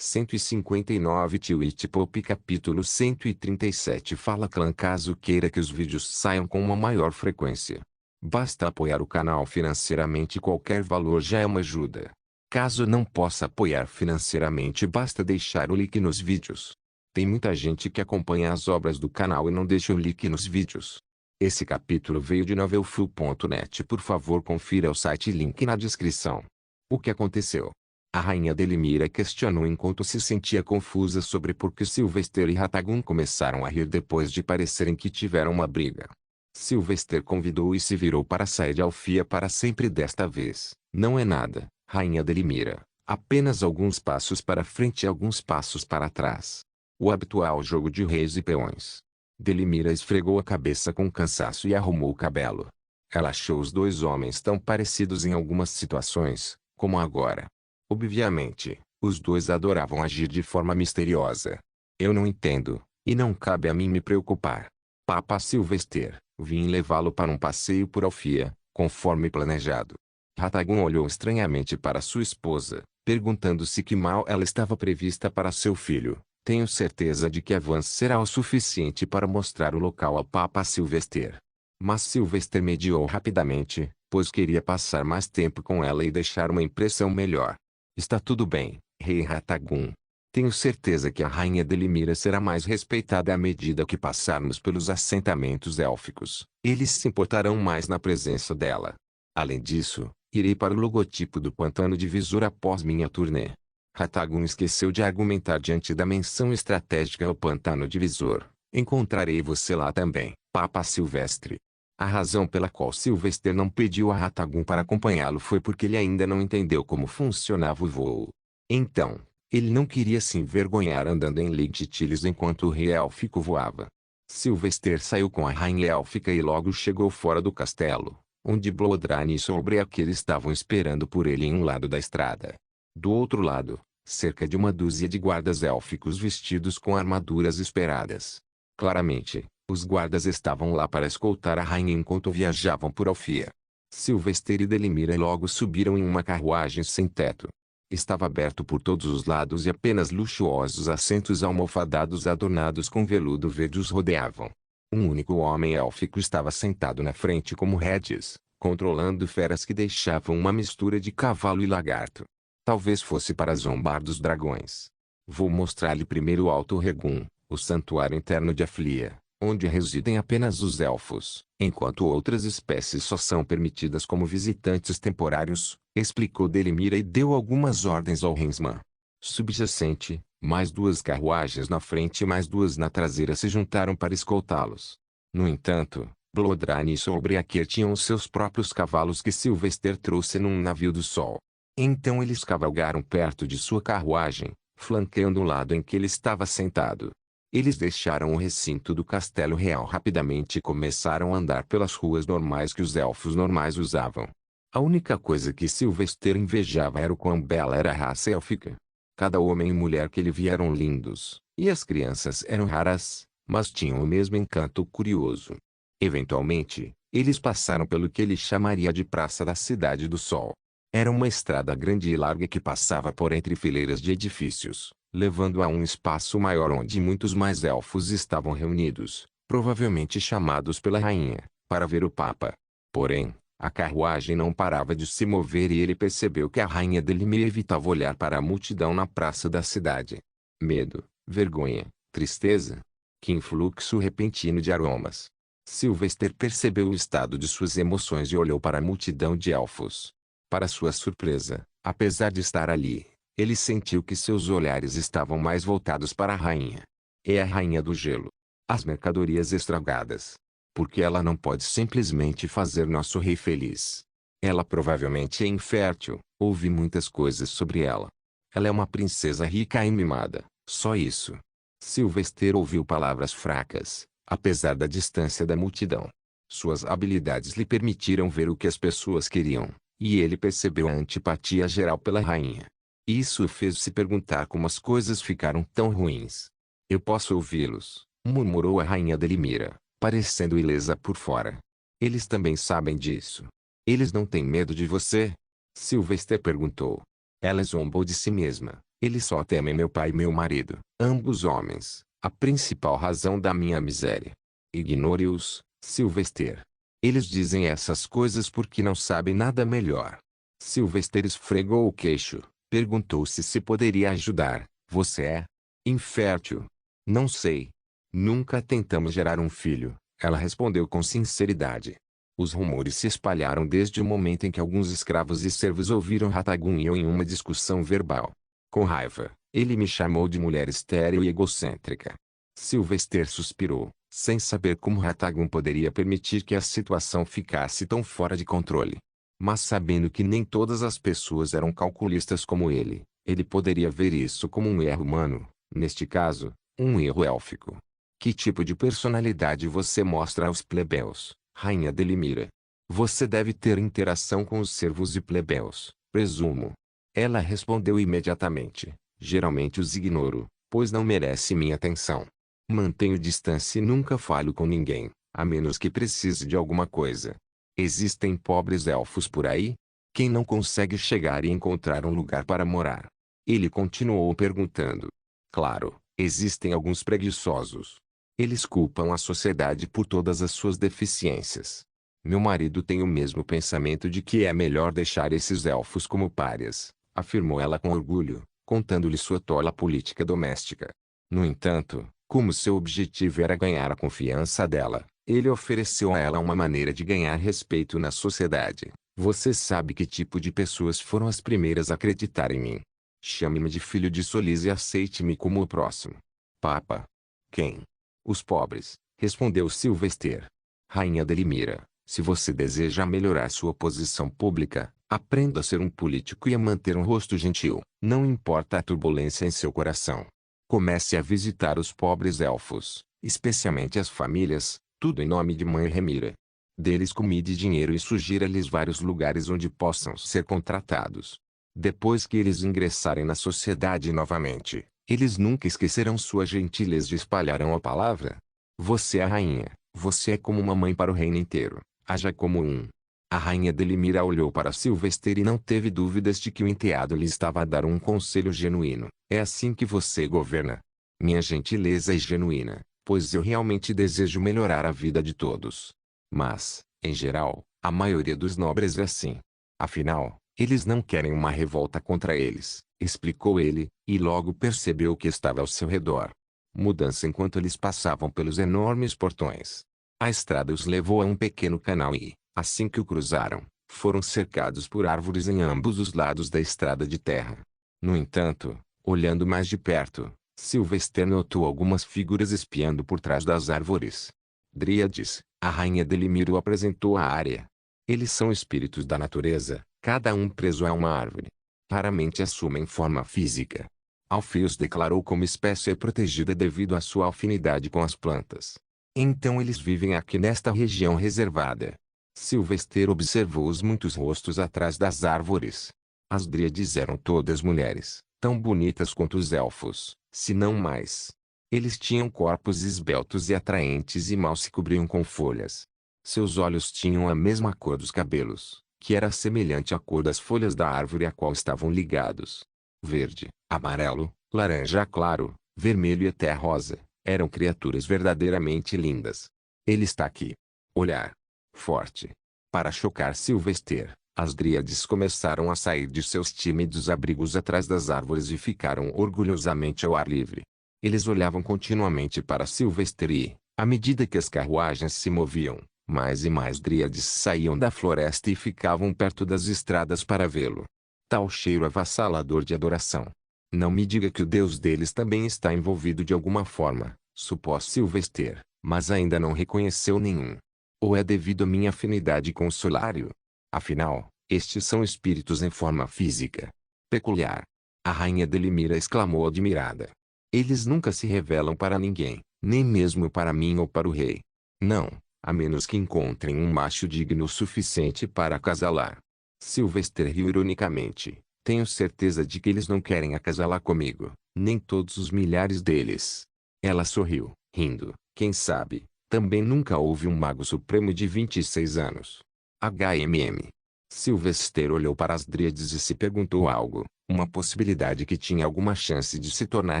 159 Twitch Pop Capítulo 137 Fala Clã. Caso queira que os vídeos saiam com uma maior frequência, basta apoiar o canal financeiramente. Qualquer valor já é uma ajuda. Caso não possa apoiar financeiramente, basta deixar o like nos vídeos. Tem muita gente que acompanha as obras do canal e não deixa o like nos vídeos. Esse capítulo veio de novelfull.net. Por favor, confira o site, link na descrição. O que aconteceu? A rainha Delimira questionou enquanto se sentia confusa sobre por que Sylvester e Ratagun começaram a rir depois de parecerem que tiveram uma briga. Sylvester convidou e se virou para sair de Alfia para sempre. Desta vez, não é nada, rainha Delimira, apenas alguns passos para frente e alguns passos para trás. O habitual jogo de reis e peões. Delimira esfregou a cabeça com cansaço e arrumou o cabelo. Ela achou os dois homens tão parecidos em algumas situações, como agora. Obviamente, os dois adoravam agir de forma misteriosa. Eu não entendo, e não cabe a mim me preocupar. Papa Sylvester, vim levá-lo para um passeio por Alfia, conforme planejado. Ratagun olhou estranhamente para sua esposa, perguntando-se que mal ela estava prevista para seu filho. Tenho certeza de que Avan será o suficiente para mostrar o local ao Papa Sylvester. Mas Sylvester mediou rapidamente, pois queria passar mais tempo com ela e deixar uma impressão melhor. Está tudo bem, rei Ratagun. Tenho certeza que a rainha Delimira será mais respeitada à medida que passarmos pelos assentamentos élficos. Eles se importarão mais na presença dela. Além disso, irei para o logotipo do Pantano de Visor após minha turnê. Ratagun esqueceu de argumentar diante da menção estratégica ao Pantano de Visor. Encontrarei você lá também, Papa Silvestre. A razão pela qual Sylvester não pediu a Ratagun para acompanhá-lo foi porque ele ainda não entendeu como funcionava o voo. Então, ele não queria se envergonhar andando em lentilhas enquanto o rei élfico voava. Sylvester saiu com a rainha élfica e logo chegou fora do castelo, onde Blodrani e Sobreaquer estavam esperando por ele em um lado da estrada. Do outro lado, cerca de uma dúzia de guardas élficos vestidos com armaduras esperadas. Claramente, os guardas estavam lá para escoltar a rainha enquanto viajavam por Alfia. Sylvester e Delimira logo subiram em uma carruagem sem teto. Estava aberto por todos os lados e apenas luxuosos assentos almofadados adornados com veludo verde os rodeavam. Um único homem élfico estava sentado na frente como rédeas, controlando feras que deixavam uma mistura de cavalo e lagarto. Talvez fosse para zombar dos dragões. Vou mostrar-lhe primeiro o Alto Regum, o santuário interno de Aflia, onde residem apenas os elfos, enquanto outras espécies só são permitidas como visitantes temporários, explicou Delimira e deu algumas ordens ao Hensman. Subjacente, mais duas carruagens na frente e mais duas na traseira se juntaram para escoltá-los. No entanto, Blodrani e Sobreaquer tinham os seus próprios cavalos que Sylvester trouxe num navio do sol. Então eles cavalgaram perto de sua carruagem, flanqueando o lado em que ele estava sentado. Eles deixaram o recinto do castelo real rapidamente e começaram a andar pelas ruas normais que os elfos normais usavam. A única coisa que Sylvester invejava era o quão bela era a raça élfica. Cada homem e mulher que ele via eram lindos, e as crianças eram raras, mas tinham o mesmo encanto curioso. Eventualmente, eles passaram pelo que ele chamaria de Praça da Cidade do Sol. Era uma estrada grande e larga que passava por entre fileiras de edifícios, levando a um espaço maior onde muitos mais elfos estavam reunidos, provavelmente chamados pela rainha, para ver o Papa. Porém, a carruagem não parava de se mover e ele percebeu que a rainha Delimira evitava olhar para a multidão na praça da cidade. Medo, vergonha, tristeza. Que influxo repentino de aromas. Sylvester percebeu o estado de suas emoções e olhou para a multidão de elfos. Para sua surpresa, apesar de estar ali, ele sentiu que seus olhares estavam mais voltados para a rainha. É a rainha do gelo. As mercadorias estragadas. Porque ela não pode simplesmente fazer nosso rei feliz. Ela provavelmente é infértil, ouvi muitas coisas sobre ela. Ela é uma princesa rica e mimada, só isso. Sylvester ouviu palavras fracas, apesar da distância da multidão. Suas habilidades lhe permitiram ver o que as pessoas queriam. E ele percebeu a antipatia geral pela rainha. Isso o fez se perguntar como as coisas ficaram tão ruins. Eu posso ouvi-los, murmurou a rainha Delimira, parecendo ilesa por fora. Eles também sabem disso. Eles não têm medo de você? Sylvester perguntou. Ela zombou de si mesma, Eles só temem meu pai e meu marido, ambos homens, a principal razão da minha miséria. Ignore-os, Sylvester. Eles dizem essas coisas porque não sabem nada melhor. Sylvester esfregou o queixo, perguntou-se se poderia ajudar. Você é infértil? Não sei. Nunca tentamos gerar um filho, ela respondeu com sinceridade. Os rumores se espalharam desde o momento em que alguns escravos e servos ouviram Ratagun e eu em uma discussão verbal. Com raiva, ele me chamou de mulher estéril e egocêntrica. Sylvester suspirou, sem saber como Ratagun poderia permitir que a situação ficasse tão fora de controle. Mas sabendo que nem todas as pessoas eram calculistas como ele poderia ver isso como um erro humano, neste caso, um erro élfico. Que tipo de personalidade você mostra aos plebeus, Rainha Delimira? Você deve ter interação com os servos e plebeus, presumo. Ela respondeu imediatamente. Geralmente os ignoro, pois não merece minha atenção. Mantenho distância e nunca falo com ninguém, a menos que precise de alguma coisa. Existem pobres elfos por aí? Quem não consegue chegar e encontrar um lugar para morar? Ele continuou perguntando. Claro, existem alguns preguiçosos. Eles culpam a sociedade por todas as suas deficiências. Meu marido tem o mesmo pensamento de que é melhor deixar esses elfos como párias, afirmou ela com orgulho, contando-lhe sua tola política doméstica. No entanto, como seu objetivo era ganhar a confiança dela, ele ofereceu a ela uma maneira de ganhar respeito na sociedade. Você sabe que tipo de pessoas foram as primeiras a acreditar em mim. Chame-me de filho de Solis e aceite-me como o próximo. Papa. Quem? Os pobres, respondeu Sylvester. Rainha Delimira, se você deseja melhorar sua posição pública, aprenda a ser um político e a manter um rosto gentil, não importa a turbulência em seu coração. Comece a visitar os pobres elfos, especialmente as famílias, tudo em nome de Mãe Remira. Dê-lhes comida e dinheiro e sugira-lhes vários lugares onde possam ser contratados. Depois que eles ingressarem na sociedade novamente, eles nunca esquecerão sua gentileza e espalharão a palavra. Você é a rainha, você é como uma mãe para o reino inteiro, haja como um. A rainha Delimira olhou para Sylvester e não teve dúvidas de que o enteado lhe estava a dar um conselho genuíno. É assim que você governa. Minha gentileza é genuína, pois eu realmente desejo melhorar a vida de todos. Mas, em geral, a maioria dos nobres é assim. Afinal, eles não querem uma revolta contra eles, explicou ele, e logo percebeu que estava ao seu redor. Mudança enquanto eles passavam pelos enormes portões. A estrada os levou a um pequeno canal e, assim que o cruzaram, foram cercados por árvores em ambos os lados da estrada de terra. No entanto, olhando mais de perto, Sylvester notou algumas figuras espiando por trás das árvores. Dríades, a rainha Delimira o apresentou à área. Eles são espíritos da natureza, cada um preso a uma árvore. Raramente assumem forma física. Alfeus declarou como espécie protegida devido à sua afinidade com as plantas. Então eles vivem aqui nesta região reservada. Sylvester observou os muitos rostos atrás das árvores. As dríades eram todas mulheres, tão bonitas quanto os elfos, se não mais. Eles tinham corpos esbeltos e atraentes e mal se cobriam com folhas. Seus olhos tinham a mesma cor dos cabelos, que era semelhante à cor das folhas da árvore a qual estavam ligados. Verde, amarelo, laranja claro, vermelho e até rosa, eram criaturas verdadeiramente lindas. Ele está aqui. Olhar. Forte. Para chocar Sylvester, as dríades começaram a sair de seus tímidos abrigos atrás das árvores e ficaram orgulhosamente ao ar livre. Eles olhavam continuamente para Sylvester e, à medida que as carruagens se moviam, mais e mais dríades saíam da floresta e ficavam perto das estradas para vê-lo. Tal cheiro avassalador de adoração. Não me diga que o deus deles também está envolvido de alguma forma, supôs Sylvester, mas ainda não reconheceu nenhum. Ou é devido à minha afinidade com o solário? Afinal, estes são espíritos em forma física. Peculiar. A rainha Delimira exclamou admirada. Eles nunca se revelam para ninguém, nem mesmo para mim ou para o rei. Não, a menos que encontrem um macho digno o suficiente para acasalar. Sylvester riu ironicamente. Tenho certeza de que eles não querem acasalar comigo, nem todos os milhares deles. Ela sorriu, rindo. Quem sabe, também nunca houve um mago supremo de 26 anos. HMM. Sylvester olhou para as dríades e se perguntou algo. Uma possibilidade que tinha alguma chance de se tornar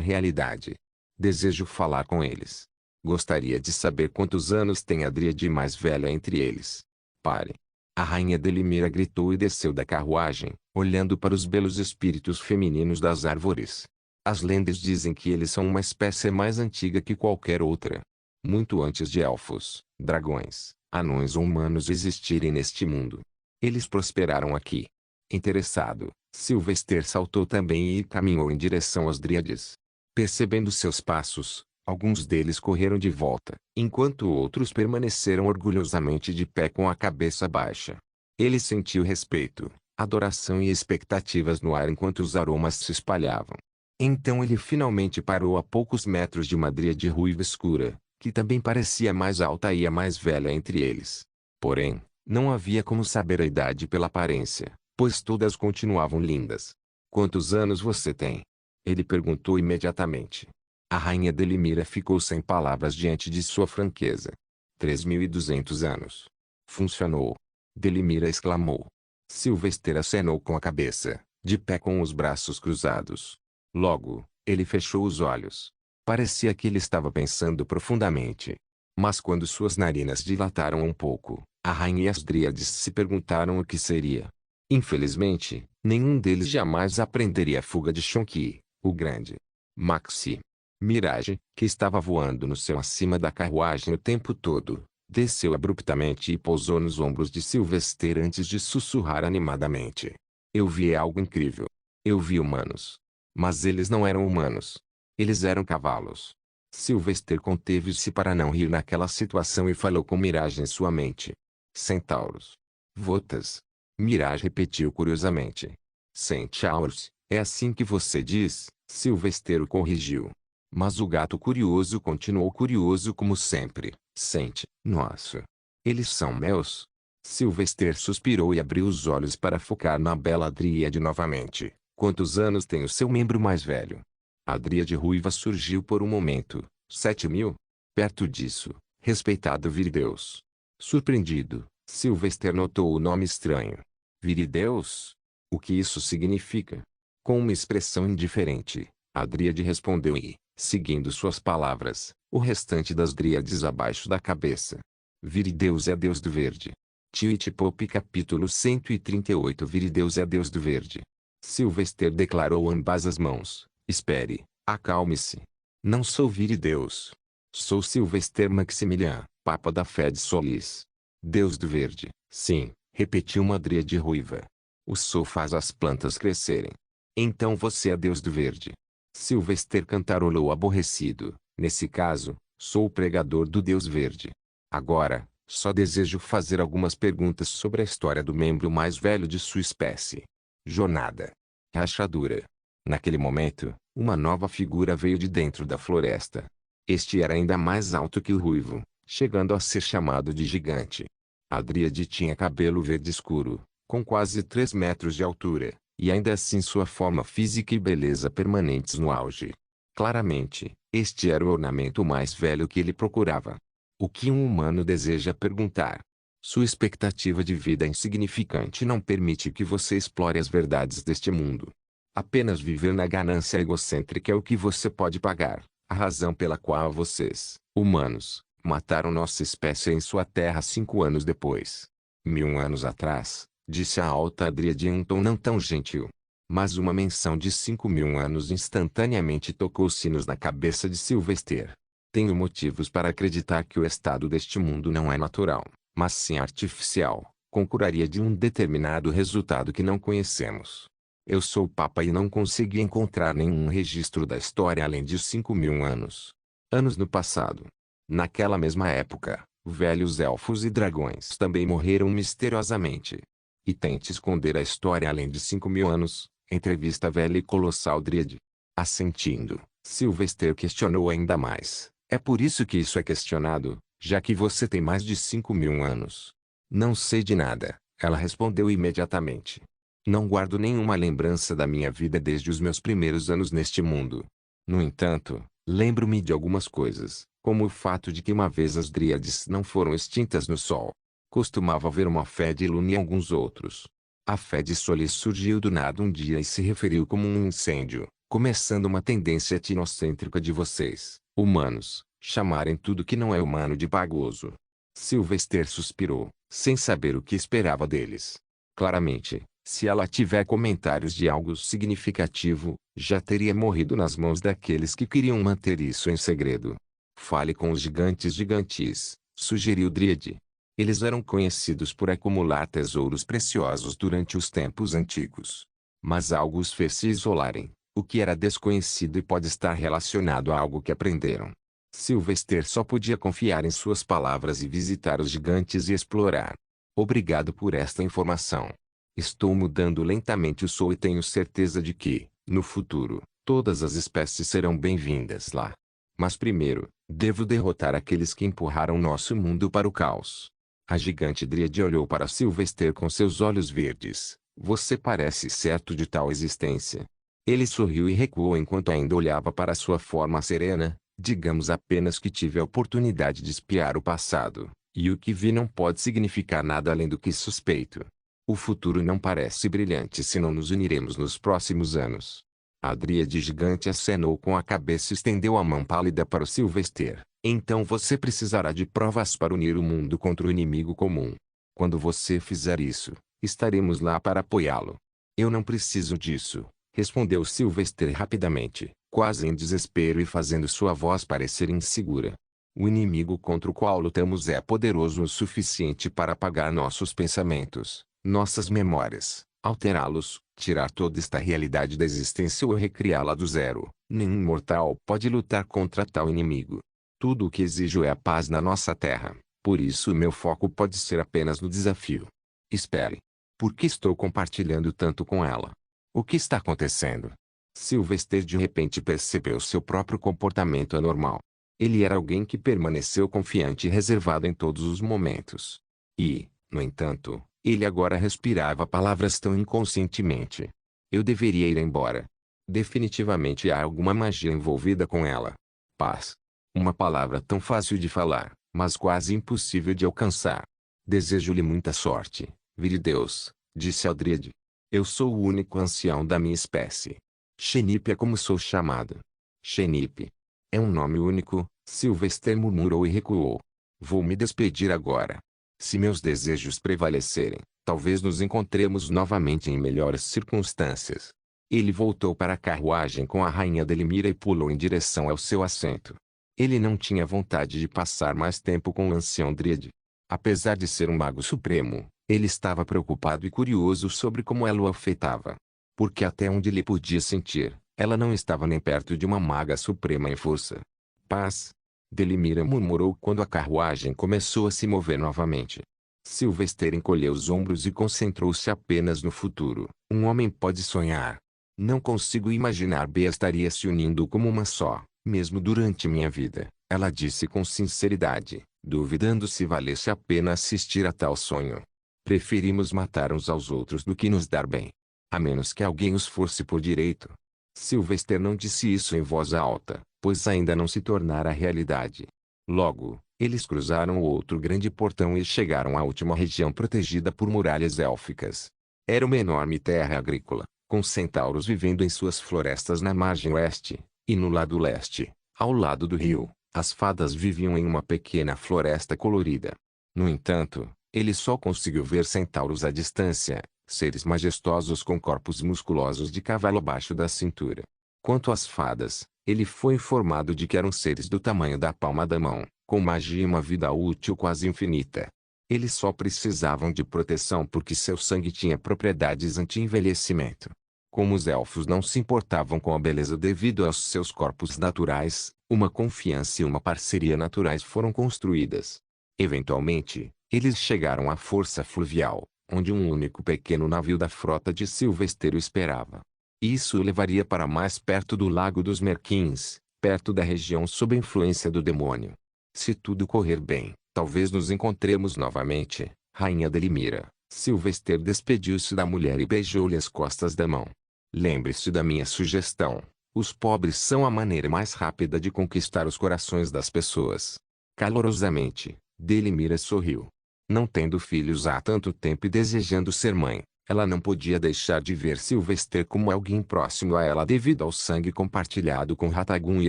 realidade. Desejo falar com eles. Gostaria de saber quantos anos tem a Dríade mais velha entre eles. Pare. A rainha Delimira gritou e desceu da carruagem, olhando para os belos espíritos femininos das árvores. As lendas dizem que eles são uma espécie mais antiga que qualquer outra. Muito antes de elfos, dragões, anões ou humanos existirem neste mundo. Eles prosperaram aqui. Interessado, Sylvester saltou também e caminhou em direção às Dríades. Percebendo seus passos, alguns deles correram de volta, enquanto outros permaneceram orgulhosamente de pé com a cabeça baixa. Ele sentiu respeito, adoração e expectativas no ar enquanto os aromas se espalhavam. Então ele finalmente parou a poucos metros de uma Dríade ruiva escura, que também parecia mais alta e a mais velha entre eles. Porém, não havia como saber a idade pela aparência, pois todas continuavam lindas. "Quantos anos você tem?" ele perguntou imediatamente. A rainha Delimira ficou sem palavras diante de sua franqueza. 3.200 anos. Funcionou. Delimira exclamou. Sylvester acenou com a cabeça, de pé com os braços cruzados. Logo, ele fechou os olhos. Parecia que ele estava pensando profundamente. Mas quando suas narinas dilataram um pouco, a rainha e as Dríades se perguntaram o que seria. Infelizmente, nenhum deles jamais aprenderia a fuga de Shonki, o grande. Maxi. Mirage, que estava voando no céu acima da carruagem o tempo todo, desceu abruptamente e pousou nos ombros de Sylvester antes de sussurrar animadamente. "Eu vi algo incrível. Eu vi humanos. Mas eles não eram humanos. Eles eram cavalos." Sylvester conteve-se para não rir naquela situação e falou com Mirage em sua mente. "Centauros. Votas." Mirage repetiu curiosamente. "Centauros, é assim que você diz?" Sylvester o corrigiu. Mas o gato curioso continuou curioso como sempre. "Sente, nossa. Eles são meus." Sylvester suspirou e abriu os olhos para focar na bela Dríade novamente. "Quantos anos tem o seu membro mais velho?" A Dríade ruiva surgiu por um momento. 7.000? Perto disso, respeitado Virideus. Surpreendido, Sylvester notou o nome estranho. Virideus? O que isso significa? Com uma expressão indiferente, a Dríade respondeu e, seguindo suas palavras, o restante das Dríades abaixo da cabeça. Virideus é Deus do Verde. Tio-Itipop capítulo 138. Virideus é Deus do Verde. Sylvester declarou ambas as mãos. "Espere, acalme-se. Não sou Virideus. Sou Sylvester Maximilian, Papa da Fé de Solis. Deus do Verde." "Sim," repetiu uma Dríade ruiva. "O Sol faz as plantas crescerem. Então você é Deus do Verde." Sylvester cantarolou aborrecido. "Nesse caso, sou o pregador do Deus Verde. Agora, só desejo fazer algumas perguntas sobre a história do membro mais velho de sua espécie." Jornada. Rachadura. Naquele momento, uma nova figura veio de dentro da floresta. Este era ainda mais alto que o ruivo, chegando a ser chamado de gigante. A Dríade tinha cabelo verde escuro, com quase 3 metros de altura, e ainda assim sua forma física e beleza permanentes no auge. Claramente, este era o ornamento mais velho que ele procurava. O que um humano deseja perguntar? Sua expectativa de vida insignificante não permite que você explore as verdades deste mundo. Apenas viver na ganância egocêntrica é o que você pode pagar, a razão pela qual vocês, humanos, mataram nossa espécie em sua terra 5 anos depois. 1000 anos atrás, disse a alta Dríade em um tom não tão gentil. Mas uma menção de 5.000 anos instantaneamente tocou sinos na cabeça de Sylvester. Tenho motivos para acreditar que o estado deste mundo não é natural, mas sim artificial, concordaria de um determinado resultado que não conhecemos. Eu sou o Papa e não consegui encontrar nenhum registro da história além de 5.000 anos. Anos no passado. Naquela mesma época, velhos elfos e dragões também morreram misteriosamente. E tente esconder a história além de 5.000 anos, entrevista a velha e colossal Dríade. Assentindo, Sylvester questionou ainda mais. É por isso que isso é questionado, já que você tem mais de 5.000 anos. Não sei de nada, ela respondeu imediatamente. Não guardo nenhuma lembrança da minha vida desde os meus primeiros anos neste mundo. No entanto, lembro-me de algumas coisas, como o fato de que uma vez as Dríades não foram extintas no Sol. Costumava haver uma fé de luna e alguns outros. A fé de Solis surgiu do nada um dia e se referiu como um incêndio, começando uma tendência etnocêntrica de vocês, humanos, chamarem tudo que não é humano de bagoso. Sylvester suspirou, sem saber o que esperava deles. Claramente, se ela tiver comentários de algo significativo, já teria morrido nas mãos daqueles que queriam manter isso em segredo. Fale com os gigantes gigantes, sugeriu Dríade. Eles eram conhecidos por acumular tesouros preciosos durante os tempos antigos. Mas algo os fez se isolarem, o que era desconhecido e pode estar relacionado a algo que aprenderam. Sylvester só podia confiar em suas palavras e visitar os gigantes e explorar. Obrigado por esta informação. Estou mudando lentamente o Sol e tenho certeza de que, no futuro, todas as espécies serão bem-vindas lá. Mas primeiro, devo derrotar aqueles que empurraram nosso mundo para o caos. A gigante Dríade olhou para Sylvester com seus olhos verdes. Você parece certo de tal existência. Ele sorriu e recuou enquanto ainda olhava para sua forma serena. Digamos apenas que tive a oportunidade de espiar o passado, e o que vi não pode significar nada além do que suspeito. O futuro não parece brilhante se não nos uniremos nos próximos anos. A Dríade gigante acenou com a cabeça e estendeu a mão pálida para o Sylvester. Então você precisará de provas para unir o mundo contra o inimigo comum. Quando você fizer isso, estaremos lá para apoiá-lo. Eu não preciso disso, respondeu Sylvester rapidamente, quase em desespero e fazendo sua voz parecer insegura. O inimigo contra o qual lutamos é poderoso o suficiente para apagar nossos pensamentos, nossas memórias, alterá-los, tirar toda esta realidade da existência ou recriá-la do zero. Nenhum mortal pode lutar contra tal inimigo. Tudo o que exijo é a paz na nossa terra, por isso meu foco pode ser apenas no desafio. Espere. Por que estou compartilhando tanto com ela? O que está acontecendo? Sylvester de repente percebeu seu próprio comportamento anormal. Ele era alguém que permaneceu confiante e reservado em todos os momentos. E, no entanto, ele agora respirava palavras tão inconscientemente. Eu deveria ir embora. Definitivamente há alguma magia envolvida com ela. Paz. Uma palavra tão fácil de falar, mas quase impossível de alcançar. Desejo-lhe muita sorte, Virideus, disse Aldred. Eu sou o único ancião da minha espécie. Xenipe é como sou chamado. Xenipe. É um nome único, Sylvester murmurou e recuou. Vou me despedir agora. Se meus desejos prevalecerem, talvez nos encontremos novamente em melhores circunstâncias. Ele voltou para a carruagem com a rainha Delimira e pulou em direção ao seu assento. Ele não tinha vontade de passar mais tempo com o ancião Dríade. Apesar de ser um mago supremo, ele estava preocupado e curioso sobre como ela o afetava. Porque até onde ele podia sentir, ela não estava nem perto de uma maga suprema em força. Paz. Delimira murmurou quando a carruagem começou a se mover novamente. Sylvester encolheu os ombros e concentrou-se apenas no futuro. Um homem pode sonhar. Não consigo imaginar Bea estaria se unindo como uma só, mesmo durante minha vida, ela disse com sinceridade, duvidando se valesse a pena assistir a tal sonho. Preferimos matar uns aos outros do que nos dar bem. A menos que alguém os force por direito. Sylvester não disse isso em voz alta, pois ainda não se tornara realidade. Logo, eles cruzaram o outro grande portão e chegaram à última região protegida por muralhas élficas. Era uma enorme terra agrícola, com centauros vivendo em suas florestas na margem oeste, e no lado leste, ao lado do rio, as fadas viviam em uma pequena floresta colorida. No entanto, ele só conseguiu ver centauros à distância, seres majestosos com corpos musculosos de cavalo abaixo da cintura. Quanto às fadas, ele foi informado de que eram seres do tamanho da palma da mão, com magia e uma vida útil quase infinita. Eles só precisavam de proteção porque seu sangue tinha propriedades anti-envelhecimento. Como os elfos não se importavam com a beleza devido aos seus corpos naturais, uma confiança e uma parceria naturais foram construídas. Eventualmente, eles chegaram à força fluvial, onde um único pequeno navio da frota de Sylvester o esperava. Isso o levaria para mais perto do Lago dos Merquins, perto da região sob a influência do demônio. Se tudo correr bem, talvez nos encontremos novamente, Rainha Delimira. Sylvester despediu-se da mulher e beijou-lhe as costas da mão. Lembre-se da minha sugestão. Os pobres são a maneira mais rápida de conquistar os corações das pessoas. Calorosamente, Delimira sorriu. Não tendo filhos há tanto tempo e desejando ser mãe, Ela não podia deixar de ver Sylvester como alguém próximo a ela devido ao sangue compartilhado com Ratagun e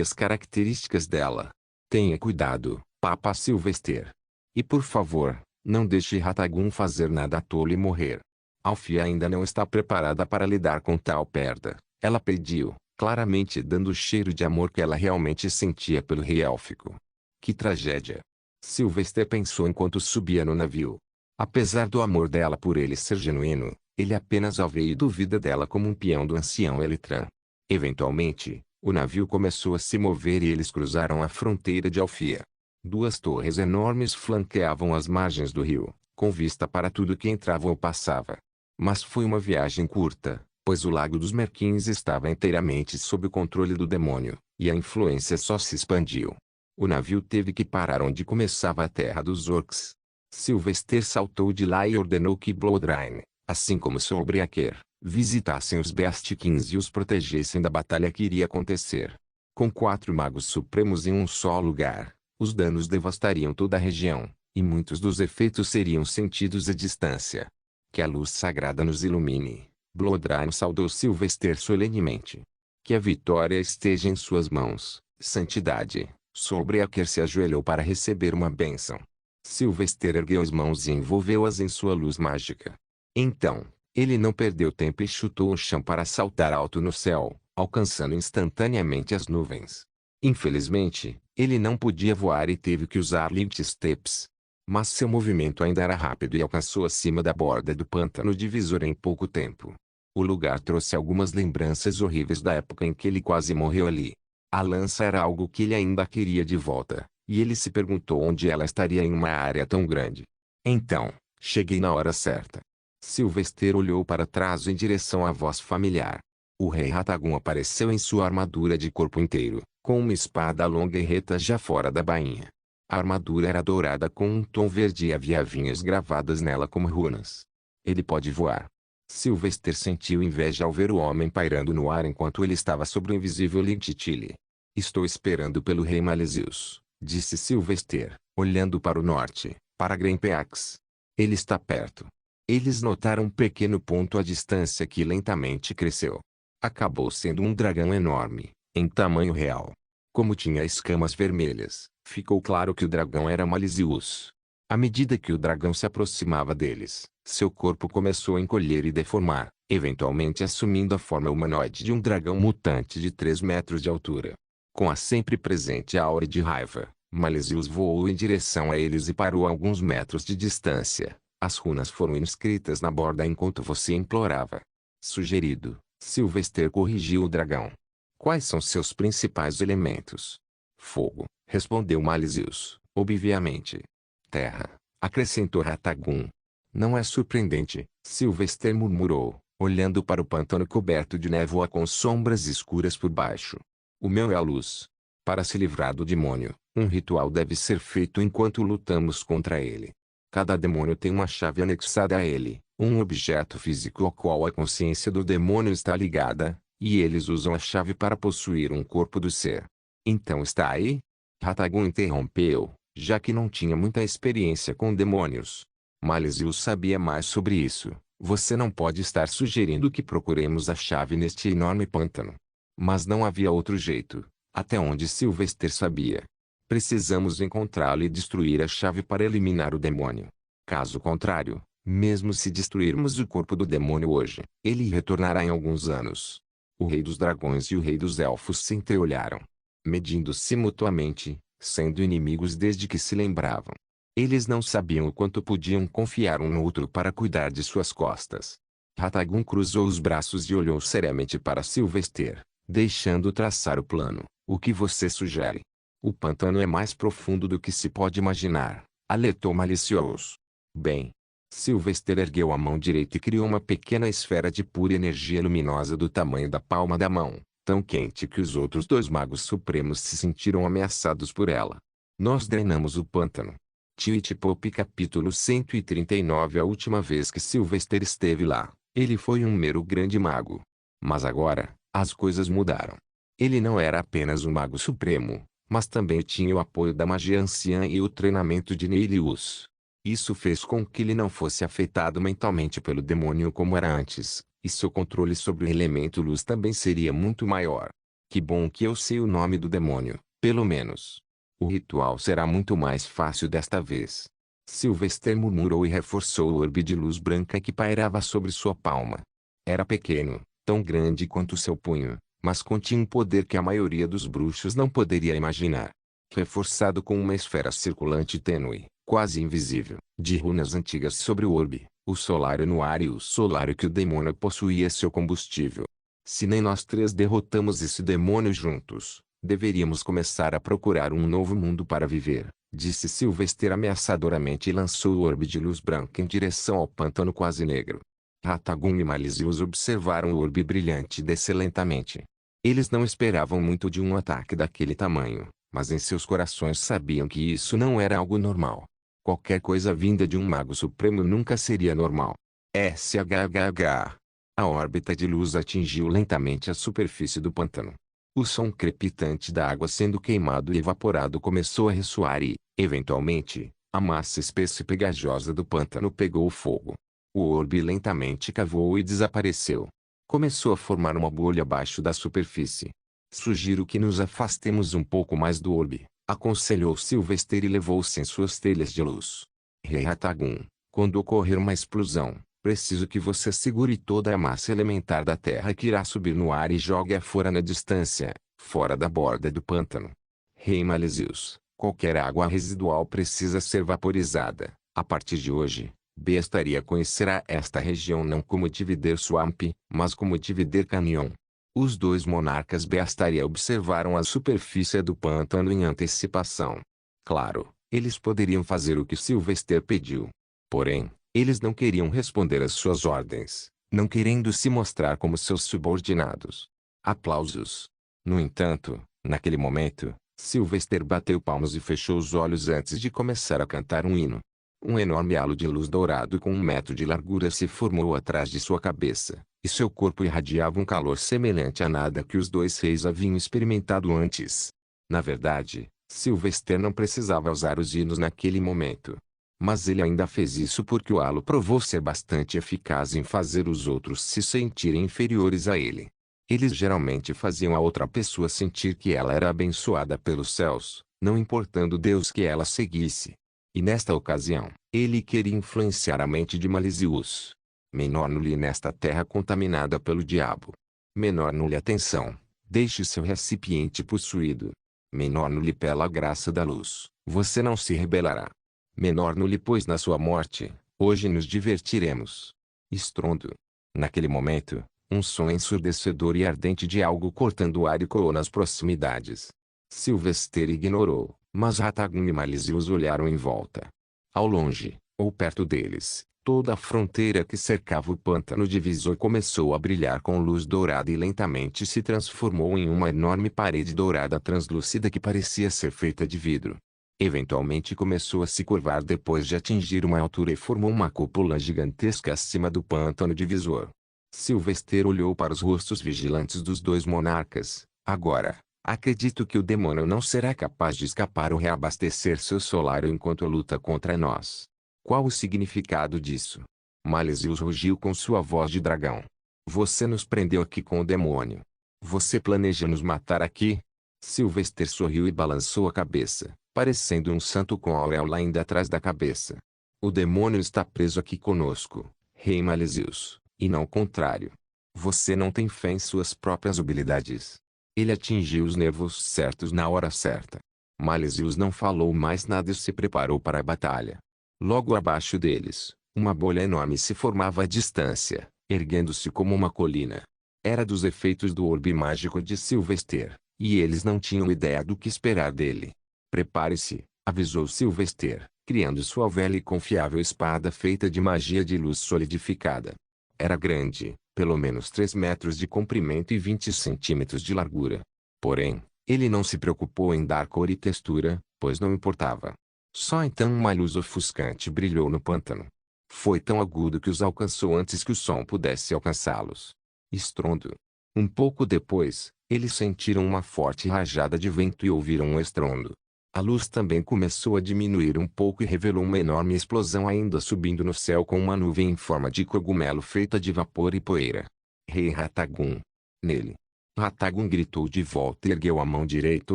as características dela. Tenha cuidado, Papa Sylvester. E por favor, não deixe Ratagun fazer nada tolo e morrer. Alfia ainda não está preparada para lidar com tal perda, ela pediu, claramente dando o cheiro de amor que ela realmente sentia pelo rei élfico. Que tragédia! Sylvester pensou enquanto subia no navio. Apesar do amor dela por ele ser genuíno, ele apenas a vê e duvida dela como um peão do ancião Elitran. Eventualmente, o navio começou a se mover e eles cruzaram a fronteira de Alfia. Duas torres enormes flanqueavam as margens do rio, com vista para tudo que entrava ou passava. Mas foi uma viagem curta, pois o Lago dos Merquins estava inteiramente sob o controle do demônio, e a influência só se expandiu. O navio teve que parar onde começava a terra dos orcs. Sylvester saltou de lá e ordenou que Bloodrine, assim como Solbriaker, visitassem os Beastikins e os protegessem da batalha que iria acontecer. Com 4 magos supremos em um só lugar, os danos devastariam toda a região, e muitos dos efeitos seriam sentidos à distância. Que a luz sagrada nos ilumine. Bloodrine saudou Sylvester solenemente. Que a vitória esteja em suas mãos, santidade. Solbriaker se ajoelhou para receber uma bênção. Sylvester ergueu as mãos e envolveu-as em sua luz mágica. Então, ele não perdeu tempo e chutou o chão para saltar alto no céu, alcançando instantaneamente as nuvens. Infelizmente, ele não podia voar e teve que usar lift steps. Mas seu movimento ainda era rápido e alcançou acima da borda do pântano divisor em pouco tempo. O lugar trouxe algumas lembranças horríveis da época em que ele quase morreu ali. A lança era algo que ele ainda queria de volta, e ele se perguntou onde ela estaria em uma área tão grande. Então, cheguei na hora certa. Sylvester olhou para trás em direção à voz familiar. O rei Ratagun apareceu em sua armadura de corpo inteiro, com uma espada longa e reta já fora da bainha. A armadura era dourada com um tom verde e havia vinhas gravadas nela como runas. Ele pode voar. Sylvester sentiu inveja ao ver o homem pairando no ar enquanto ele estava sobre o invisível Lintitile. Estou esperando pelo rei Malesius, disse Sylvester, olhando para o norte, para Grenpeax. Ele está perto. Eles notaram um pequeno ponto à distância que lentamente cresceu. Acabou sendo um dragão enorme, em tamanho real. Como tinha escamas vermelhas, ficou claro que o dragão era Malesius. À medida que o dragão se aproximava deles, seu corpo começou a encolher e deformar, eventualmente assumindo a forma humanoide de um dragão mutante de 3 metros de altura. Com a sempre presente aura de raiva, Malesius voou em direção a eles e parou a alguns metros de distância. As runas foram inscritas na borda enquanto você implorava. Sugerido, Sylvester corrigiu o dragão. Quais são seus principais elementos? Fogo, respondeu Malesius, obviamente. Terra, acrescentou Ratagun. Não é surpreendente, Sylvester murmurou, olhando para o pântano coberto de névoa com sombras escuras por baixo. O meu é a luz. Para se livrar do demônio, um ritual deve ser feito enquanto lutamos contra ele. Cada demônio tem uma chave anexada a ele, um objeto físico ao qual a consciência do demônio está ligada, e eles usam a chave para possuir um corpo do ser. Então está aí? Ratagun interrompeu, já que não tinha muita experiência com demônios. Malesius sabia mais sobre isso. Você não pode estar sugerindo que procuremos a chave neste enorme pântano. Mas não havia outro jeito, até onde Sylvester sabia. Precisamos encontrá-lo e destruir a chave para eliminar o demônio. Caso contrário, mesmo se destruirmos o corpo do demônio hoje, ele retornará em alguns anos. O rei dos dragões e o rei dos elfos se entreolharam, medindo-se mutuamente, sendo inimigos desde que se lembravam. Eles não sabiam o quanto podiam confiar um no outro para cuidar de suas costas. Ratagun cruzou os braços e olhou seriamente para Sylvester, deixando traçar o plano. O que você sugere? O pântano é mais profundo do que se pode imaginar, aletou Malicious. Bem. Sylvester ergueu a mão direita e criou uma pequena esfera de pura energia luminosa do tamanho da palma da mão, tão quente que os outros 2 magos supremos se sentiram ameaçados por ela. Nós drenamos o pântano. Twitch Pop capítulo 139. A última vez que Sylvester esteve lá, ele foi um mero grande mago. Mas agora, as coisas mudaram. Ele não era apenas um mago supremo, mas também tinha o apoio da magia anciã e o treinamento de Neilius. Isso fez com que ele não fosse afetado mentalmente pelo demônio como era antes, e seu controle sobre o elemento luz também seria muito maior. Que bom que eu sei o nome do demônio, pelo menos. O ritual será muito mais fácil desta vez. Sylvester murmurou e reforçou o orbe de luz branca que pairava sobre sua palma. Era pequeno, tão grande quanto seu punho, mas continha um poder que a maioria dos bruxos não poderia imaginar. Reforçado com uma esfera circulante tênue, quase invisível, de runas antigas sobre o orbe, o solário no ar e o solário que o demônio possuía seu combustível. Se nem nós três derrotamos esse demônio juntos, deveríamos começar a procurar um novo mundo para viver, disse Sylvester ameaçadoramente e lançou o orbe de luz branca em direção ao pântano quase negro. Ratagun e Malisius observaram o orbe brilhante descer lentamente. Eles não esperavam muito de um ataque daquele tamanho, mas em seus corações sabiam que isso não era algo normal. Qualquer coisa vinda de um mago supremo nunca seria normal. SHHH. A órbita de luz atingiu lentamente a superfície do pântano. O som crepitante da água sendo queimado e evaporado começou a ressoar e, eventualmente, a massa espessa e pegajosa do pântano pegou fogo. O orbe lentamente cavou e desapareceu. Começou a formar uma bolha abaixo da superfície. Sugiro que nos afastemos um pouco mais do orbe, aconselhou Sylvester e levou-se em suas telhas de luz. Rei Ratagun, quando ocorrer uma explosão, preciso que você segure toda a massa elementar da terra que irá subir no ar e jogue-a fora na distância, fora da borda do pântano. Rei Malisius, qualquer água residual precisa ser vaporizada. A partir de hoje, Bestaria conhecerá esta região não como Divider Swamp, mas como Divider Canyon. Os dois monarcas Bestaria observaram a superfície do pântano em antecipação. Claro, eles poderiam fazer o que Sylvester pediu. Porém, eles não queriam responder às suas ordens, não querendo se mostrar como seus subordinados. Aplausos. No entanto, naquele momento, Sylvester bateu palmas e fechou os olhos antes de começar a cantar um hino. Um enorme halo de luz dourado com 1 metro de largura se formou atrás de sua cabeça, e seu corpo irradiava um calor semelhante a nada que os dois reis haviam experimentado antes. Na verdade, Sylvester não precisava usar os hinos naquele momento. Mas ele ainda fez isso porque o halo provou ser bastante eficaz em fazer os outros se sentirem inferiores a ele. Eles geralmente faziam a outra pessoa sentir que ela era abençoada pelos céus, não importando o Deus que ela seguisse. E nesta ocasião, ele queria influenciar a mente de Malisius. Menor-lhe nesta terra contaminada pelo diabo. Menor-lhe atenção, deixe seu recipiente possuído. Menor-lhe pela graça da luz, você não se rebelará. Menor-lhe pois na sua morte, hoje nos divertiremos. Estrondo. Naquele momento, um som ensurdecedor e ardente de algo cortando o ar ecoou nas proximidades. Sylvester ignorou, mas Ratagun e Malisius olharam em volta. Ao longe, ou perto deles, toda a fronteira que cercava o pântano divisor começou a brilhar com luz dourada e lentamente se transformou em uma enorme parede dourada translúcida que parecia ser feita de vidro. Eventualmente começou a se curvar depois de atingir uma altura e formou uma cúpula gigantesca acima do pântano divisor. Sylvester olhou para os rostos vigilantes dos dois monarcas. Agora, acredito que o demônio não será capaz de escapar ou reabastecer seu solário enquanto luta contra nós. Qual o significado disso? Malisius rugiu com sua voz de dragão. Você nos prendeu aqui com o demônio. Você planeja nos matar aqui? Sylvester sorriu e balançou a cabeça, parecendo um santo com a auréola ainda atrás da cabeça. O demônio está preso aqui conosco, Rei Malisius, e não o contrário. Você não tem fé em suas próprias habilidades. Ele atingiu os nervos certos na hora certa. Malisius não falou mais nada e se preparou para a batalha. Logo abaixo deles, uma bolha enorme se formava à distância, erguendo-se como uma colina. Era dos efeitos do orbe mágico de Sylvester, e eles não tinham ideia do que esperar dele. Prepare-se, avisou Sylvester, criando sua velha e confiável espada feita de magia de luz solidificada. Era grande, pelo menos 3 metros de comprimento e 20 centímetros de largura. Porém, ele não se preocupou em dar cor e textura, pois não importava. Só então uma luz ofuscante brilhou no pântano. Foi tão agudo que os alcançou antes que o som pudesse alcançá-los. Estrondo. Um pouco depois, eles sentiram uma forte rajada de vento e ouviram um estrondo. A luz também começou a diminuir um pouco e revelou uma enorme explosão ainda subindo no céu com uma nuvem em forma de cogumelo feita de vapor e poeira. Rei Ratagum. Nele. Ratagum gritou de volta e ergueu a mão direita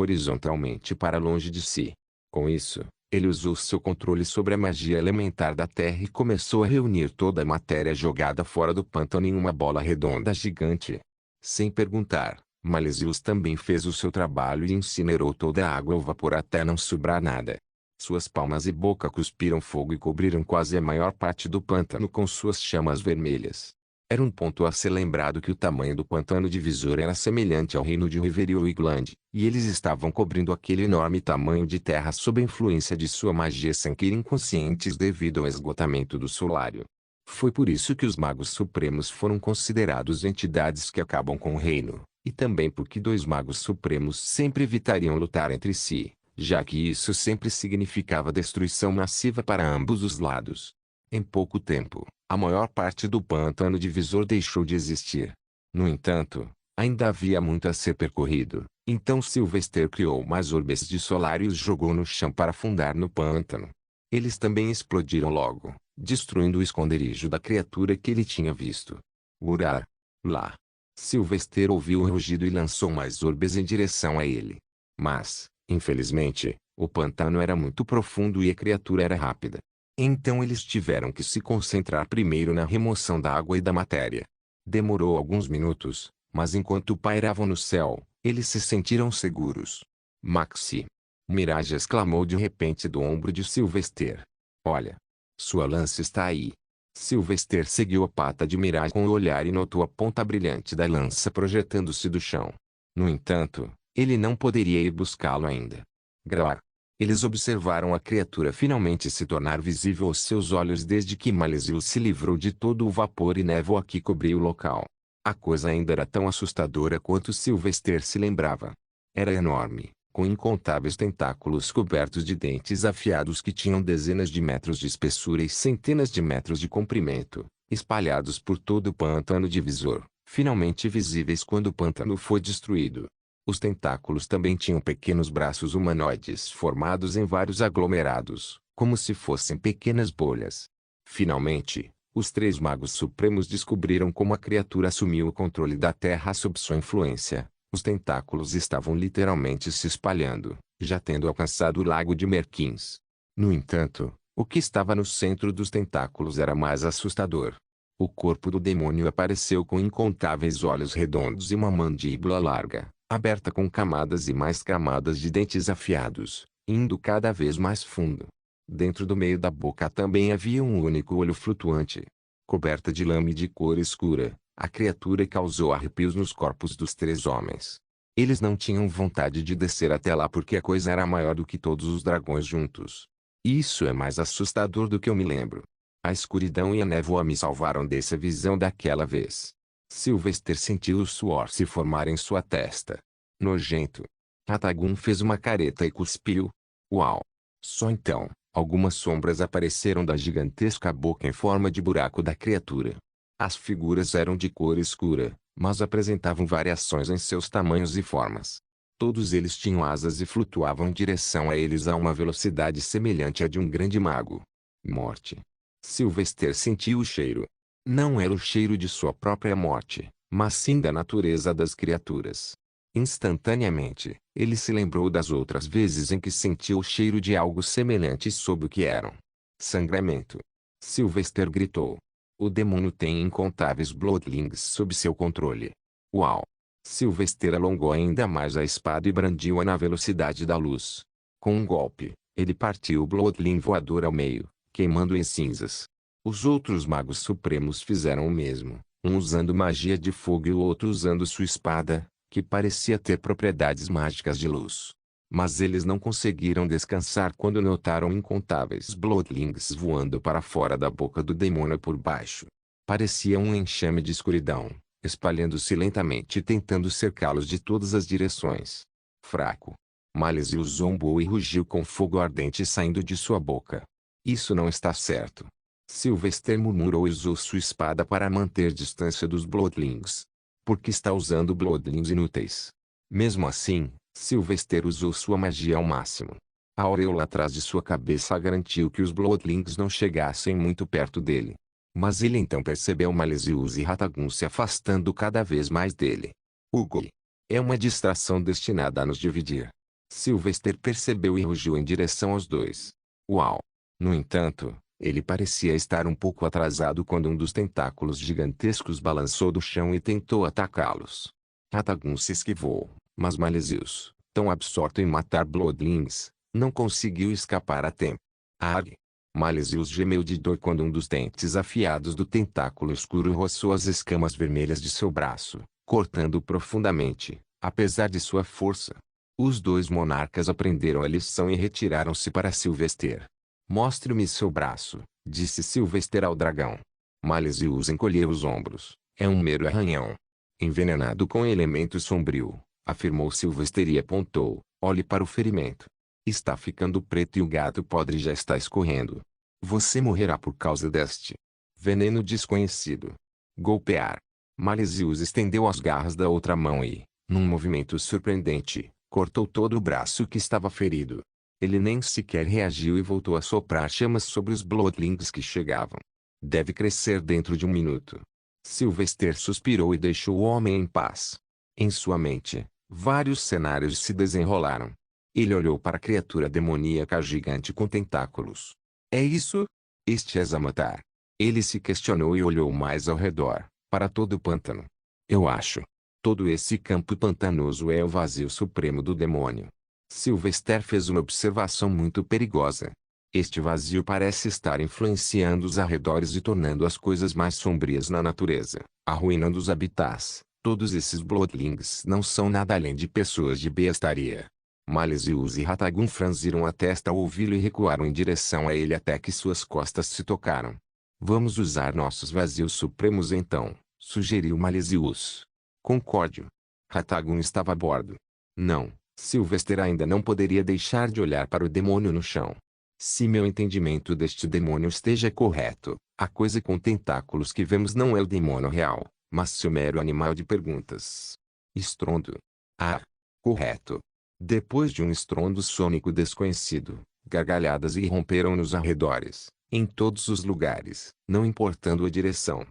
horizontalmente para longe de si. Com isso, ele usou seu controle sobre a magia elementar da terra e começou a reunir toda a matéria jogada fora do pântano em uma bola redonda gigante. Sem perguntar, Malesius também fez o seu trabalho e incinerou toda a água ou vapor até não sobrar nada. Suas palmas e boca cuspiram fogo e cobriram quase a maior parte do pântano com suas chamas vermelhas. Era um ponto a ser lembrado que o tamanho do pântano divisor era semelhante ao reino de Riverio Island, e eles estavam cobrindo aquele enorme tamanho de terra sob a influência de sua magia sem que inconscientes devido ao esgotamento do solário. Foi por isso que os magos supremos foram considerados entidades que acabam com o reino, e também porque dois magos supremos sempre evitariam lutar entre si, já que isso sempre significava destruição massiva para ambos os lados. Em pouco tempo, a maior parte do pântano divisor deixou de existir. No entanto, ainda havia muito a ser percorrido, então Sylvester criou mais orbes de solar e os jogou no chão para afundar no pântano. Eles também explodiram logo, destruindo o esconderijo da criatura que ele tinha visto. Urar! Lá! Sylvester ouviu o rugido e lançou mais orbes em direção a ele. Mas, infelizmente, o pântano era muito profundo e a criatura era rápida. Então eles tiveram que se concentrar primeiro na remoção da água e da matéria. Demorou alguns minutos, mas enquanto pairavam no céu, eles se sentiram seguros. Maxi! Mirage exclamou de repente do ombro de Sylvester. Olha! Sua lança está aí. Sylvester seguiu a pata de Mirage com o olhar e notou a ponta brilhante da lança projetando-se do chão. No entanto, ele não poderia ir buscá-lo ainda. Grau! Eles observaram a criatura finalmente se tornar visível aos seus olhos desde que Malesius se livrou de todo o vapor e névoa que cobria o local. A coisa ainda era tão assustadora quanto Sylvester se lembrava. Era enorme, com incontáveis tentáculos cobertos de dentes afiados que tinham dezenas de metros de espessura e centenas de metros de comprimento, espalhados por todo o pântano divisor, finalmente visíveis quando o pântano foi destruído. Os tentáculos também tinham pequenos braços humanoides formados em vários aglomerados, como se fossem pequenas bolhas. Finalmente, os três magos supremos descobriram como a criatura assumiu o controle da Terra sob sua influência. Os tentáculos estavam literalmente se espalhando, já tendo alcançado o lago de Merkins. No entanto, o que estava no centro dos tentáculos era mais assustador. O corpo do demônio apareceu com incontáveis olhos redondos e uma mandíbula larga, aberta com camadas e mais camadas de dentes afiados, indo cada vez mais fundo. Dentro do meio da boca também havia um único olho flutuante. Coberta de lama de cor escura, a criatura causou arrepios nos corpos dos três homens. Eles não tinham vontade de descer até lá porque a coisa era maior do que todos os dragões juntos. Isso é mais assustador do que eu me lembro. A escuridão e a névoa me salvaram dessa visão daquela vez. Sylvester sentiu o suor se formar em sua testa. Nojento. Ratagum fez uma careta e cuspiu. Uau! Só então, algumas sombras apareceram da gigantesca boca em forma de buraco da criatura. As figuras eram de cor escura, mas apresentavam variações em seus tamanhos e formas. Todos eles tinham asas e flutuavam em direção a eles a uma velocidade semelhante à de um grande mago. Morte. Sylvester sentiu o cheiro. Não era o cheiro de sua própria morte, mas sim da natureza das criaturas. Instantaneamente, ele se lembrou das outras vezes em que sentiu o cheiro de algo semelhante e soube o que eram. Sangramento. Sylvester gritou. O demônio tem incontáveis Bloodlings sob seu controle. Uau! Sylvester alongou ainda mais a espada e brandiu-a na velocidade da luz. Com um golpe, ele partiu o Bloodling voador ao meio, queimando em cinzas. Os outros magos supremos fizeram o mesmo, um usando magia de fogo e o outro usando sua espada, que parecia ter propriedades mágicas de luz. Mas eles não conseguiram descansar quando notaram incontáveis Bloodlings voando para fora da boca do demônio por baixo. Parecia um enxame de escuridão, espalhando-se lentamente e tentando cercá-los de todas as direções. Fraco. Malesius zombou e rugiu com fogo ardente saindo de sua boca. Isso não está certo. Sylvester murmurou e usou sua espada para manter distância dos Bloodlings. Porque está usando Bloodlings inúteis. Mesmo assim, Sylvester usou sua magia ao máximo. A auréola atrás de sua cabeça garantiu que os Bloodlings não chegassem muito perto dele. Mas ele então percebeu Malesius e Ratagun se afastando cada vez mais dele. Hugo. É uma distração destinada a nos dividir. Sylvester percebeu e rugiu em direção aos dois. Uau! No entanto, ele parecia estar um pouco atrasado quando um dos tentáculos gigantescos balançou do chão e tentou atacá-los. Ratagun se esquivou, mas Malesius, tão absorto em matar Bloodlings, não conseguiu escapar a tempo. Arg! Malesius gemeu de dor quando um dos dentes afiados do tentáculo escuro roçou as escamas vermelhas de seu braço, cortando profundamente, apesar de sua força. Os dois monarcas aprenderam a lição e retiraram-se para Sylvester. Mostre-me seu braço, disse Sylvester ao dragão. Malesius encolheu os ombros. É um mero arranhão. Envenenado com elemento sombrio, afirmou Sylvester e apontou. Olhe para o ferimento. Está ficando preto e o gato podre já está escorrendo. Você morrerá por causa deste veneno desconhecido. Golpear. Malesius estendeu as garras da outra mão e, num movimento surpreendente, cortou todo o braço que estava ferido. Ele nem sequer reagiu e voltou a soprar chamas sobre os Bloodlings que chegavam. Deve crescer dentro de um minuto. Sylvester suspirou e deixou o homem em paz. Em sua mente, vários cenários se desenrolaram. Ele olhou para a criatura demoníaca gigante com tentáculos. É isso? Este é Zamatar. Ele se questionou e olhou mais ao redor, para todo o pântano. Eu acho. Todo esse campo pantanoso é o vazio supremo do demônio. Sylvester fez uma observação muito perigosa. Este vazio parece estar influenciando os arredores e tornando as coisas mais sombrias na natureza, arruinando os habitats. Todos esses Bloodlings não são nada além de pessoas de bestaria. Malesius e Ratagun franziram a testa ao ouvi-lo e recuaram em direção a ele até que suas costas se tocaram. Vamos usar nossos vazios supremos então, sugeriu Malesius. Concórdio. Ratagun estava a bordo. Não, Sylvester ainda não poderia deixar de olhar para o demônio no chão. Se meu entendimento deste demônio esteja correto, a coisa com tentáculos que vemos não é o demônio real, mas seu mero animal de perguntas. Estrondo. Ah, correto. Depois de um estrondo sônico desconhecido, gargalhadas irromperam nos arredores, em todos os lugares, não importando a direção.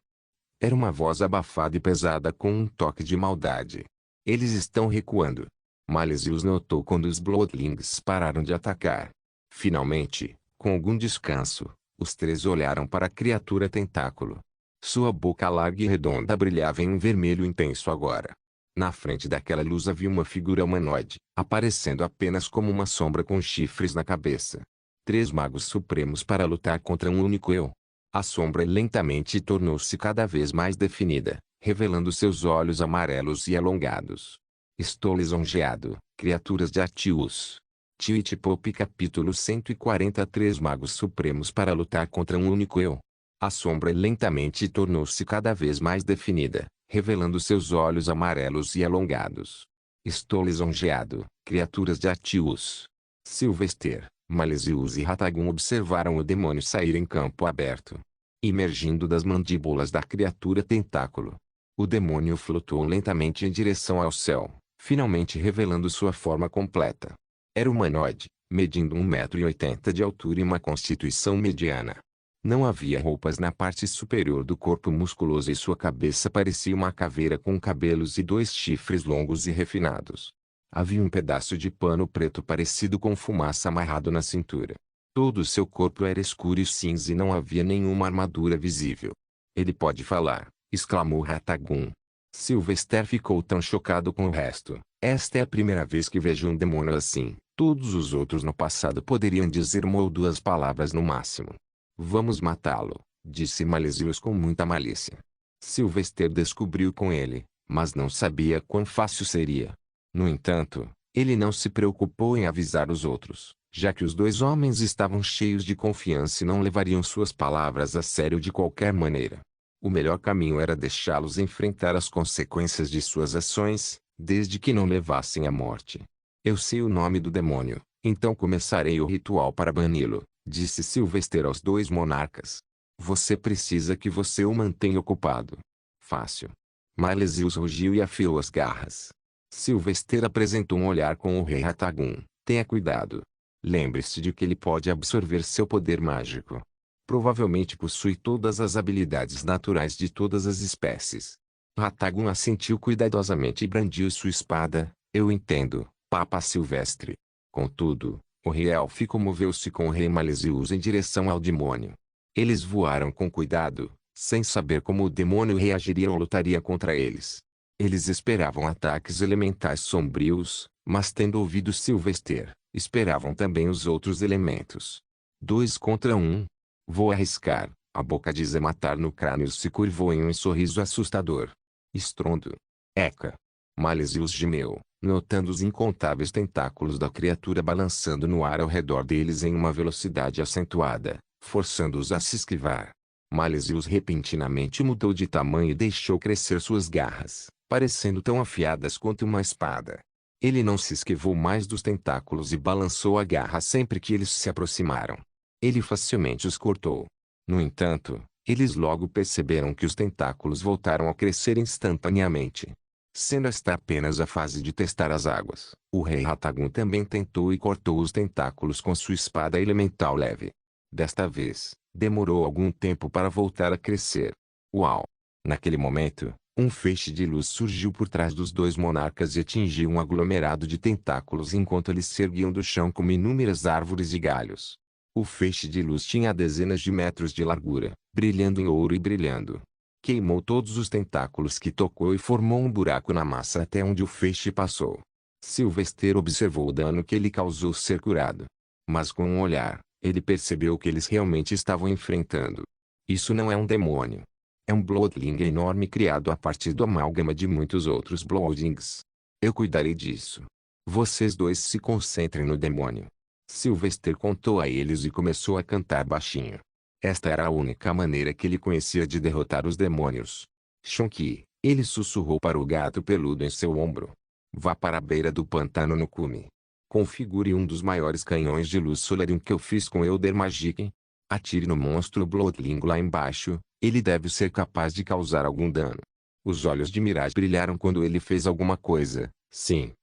Era uma voz abafada e pesada com um toque de maldade. Eles estão recuando. Malesius notou quando os Bloodlings pararam de atacar. Finalmente, com algum descanso, os três olharam para a criatura tentáculo. Sua boca larga e redonda brilhava em um vermelho intenso agora. Na frente daquela luz havia uma figura humanoide, aparecendo apenas como uma sombra com chifres na cabeça. Três magos supremos para lutar contra um único eu. A sombra lentamente tornou-se cada vez mais definida, revelando seus olhos amarelos e alongados. Estou lisonjeado, criaturas de Atius. Tio-e-Pop capítulo 143 Magos supremos para lutar contra um único eu. A sombra lentamente tornou-se cada vez mais definida, revelando seus olhos amarelos e alongados. Estou lisonjeado, criaturas de Atius. Sylvester, Malesius e Ratagun observaram o demônio sair em campo aberto, emergindo das mandíbulas da criatura tentáculo. O demônio flutuou lentamente em direção ao céu, finalmente revelando sua forma completa. Era humanoide, medindo 1,80 m de altura e uma constituição mediana. Não havia roupas na parte superior do corpo musculoso e sua cabeça parecia uma caveira com cabelos e dois chifres longos e refinados. Havia um pedaço de pano preto parecido com fumaça amarrado na cintura. Todo o seu corpo era escuro e cinza e não havia nenhuma armadura visível. Ele pode falar, exclamou Ratagun. Sylvester ficou tão chocado com o resto. Esta é a primeira vez que vejo um demônio assim. Todos os outros no passado poderiam dizer uma ou duas palavras no máximo. Vamos matá-lo, disse Malesius com muita malícia. Sylvester descobriu com ele, mas não sabia quão fácil seria. No entanto, ele não se preocupou em avisar os outros, já que os dois homens estavam cheios de confiança e não levariam suas palavras a sério de qualquer maneira. O melhor caminho era deixá-los enfrentar as consequências de suas ações, desde que não levassem à morte. Eu sei o nome do demônio, então começarei o ritual para bani-lo, disse Sylvester aos dois monarcas. Você precisa que você o mantenha ocupado. Fácil. Malesius rugiu e afiou as garras. Sylvester apresentou um olhar com o rei Ratagun. Tenha cuidado. Lembre-se de que ele pode absorver seu poder mágico. Provavelmente possui todas as habilidades naturais de todas as espécies. Ratagun assentiu cuidadosamente e brandiu sua espada. Eu entendo, Papa Silvestre. Contudo, o rei élfico moveu-se com o rei Malesius em direção ao demônio. Eles voaram com cuidado, sem saber como o demônio reagiria ou lutaria contra eles. Eles esperavam ataques elementais sombrios, mas tendo ouvido Sylvester, esperavam também os outros elementos. 2 contra 1. Vou arriscar. A boca de Zamatar no crânio se curvou em um sorriso assustador. Estrondo. Eca. Malesius gemeu, notando os incontáveis tentáculos da criatura balançando no ar ao redor deles em uma velocidade acentuada, forçando-os a se esquivar. Malesius repentinamente mudou de tamanho e deixou crescer suas garras, parecendo tão afiadas quanto uma espada. Ele não se esquivou mais dos tentáculos e balançou a garra sempre que eles se aproximaram. Ele facilmente os cortou. No entanto, eles logo perceberam que os tentáculos voltaram a crescer instantaneamente. Sendo esta apenas a fase de testar as águas, o rei Ratagun também tentou e cortou os tentáculos com sua espada elemental leve. Desta vez, demorou algum tempo para voltar a crescer. Uau! Naquele momento, um feixe de luz surgiu por trás dos dois monarcas e atingiu um aglomerado de tentáculos enquanto eles se erguiam do chão como inúmeras árvores e galhos. O feixe de luz tinha dezenas de metros de largura, brilhando em ouro e brilhando. Queimou todos os tentáculos que tocou e formou um buraco na massa até onde o feixe passou. Sylvester observou o dano que ele causou ser curado. Mas com um olhar, ele percebeu que eles realmente estavam enfrentando. Isso não é um demônio. É um Bloodling enorme criado a partir do amálgama de muitos outros Bloodlings. Eu cuidarei disso. Vocês dois se concentrem no demônio. Sylvester contou a eles e começou a cantar baixinho. Esta era a única maneira que ele conhecia de derrotar os demônios. Shonky, ele sussurrou para o gato peludo em seu ombro. Vá para a beira do pantano no cume. Configure um dos maiores canhões de luz Solarium que eu fiz com Elder Magic. Atire no monstro Bloodling lá embaixo, ele deve ser capaz de causar algum dano. Os olhos de Mirage brilharam quando ele fez alguma coisa. Sim,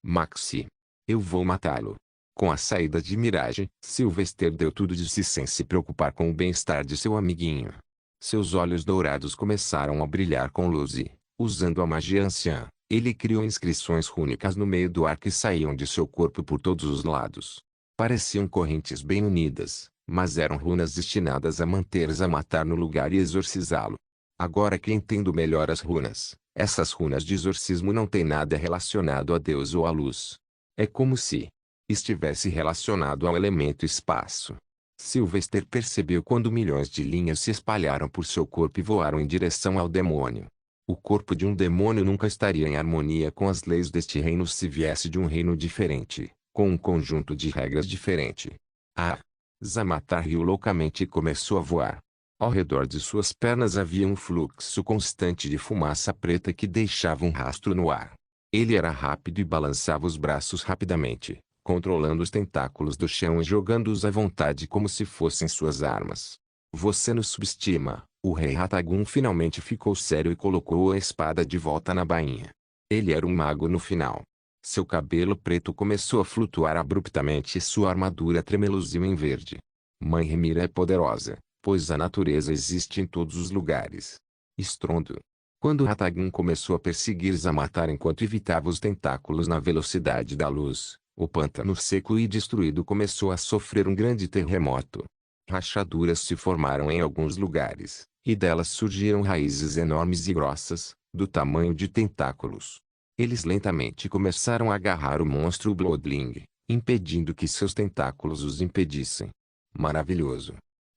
Maxi. Eu vou matá-lo. Com a saída de Mirage, Sylvester deu tudo de si sem se preocupar com o bem-estar de seu amiguinho. Seus olhos dourados começaram a brilhar com luz e, usando a magia anciã, ele criou inscrições rúnicas no meio do ar que saíam de seu corpo por todos os lados. Pareciam correntes bem unidas, mas eram runas destinadas a manter Zamatar no lugar e exorcizá-lo. Agora que entendo melhor as runas, essas runas de exorcismo não têm nada relacionado a Deus ou à luz. É como se estivesse relacionado ao elemento espaço. Sylvester percebeu quando milhões de linhas se espalharam por seu corpo e voaram em direção ao demônio. O corpo de um demônio nunca estaria em harmonia com as leis deste reino se viesse de um reino diferente, com um conjunto de regras diferente. Zamatar riu loucamente e começou a voar. Ao redor de suas pernas havia um fluxo constante de fumaça preta que deixava um rastro no ar. Ele era rápido e balançava os braços rapidamente, controlando os tentáculos do chão e jogando-os à vontade como se fossem suas armas. Você nos subestima. O rei Ratagun finalmente ficou sério e colocou a espada de volta na bainha. Ele era um mago no final. Seu cabelo preto começou a flutuar abruptamente e sua armadura tremeluziu em verde. Mãe Remira é poderosa, pois a natureza existe em todos os lugares. Estrondo. Quando Ratagun começou a perseguir Zamatar enquanto evitava os tentáculos na velocidade da luz, o pântano seco e destruído começou a sofrer um grande terremoto. Rachaduras se formaram em alguns lugares, e delas surgiram raízes enormes e grossas, do tamanho de tentáculos. Eles lentamente começaram a agarrar o monstro Bloodling, impedindo que seus tentáculos os impedissem. Maravilhoso!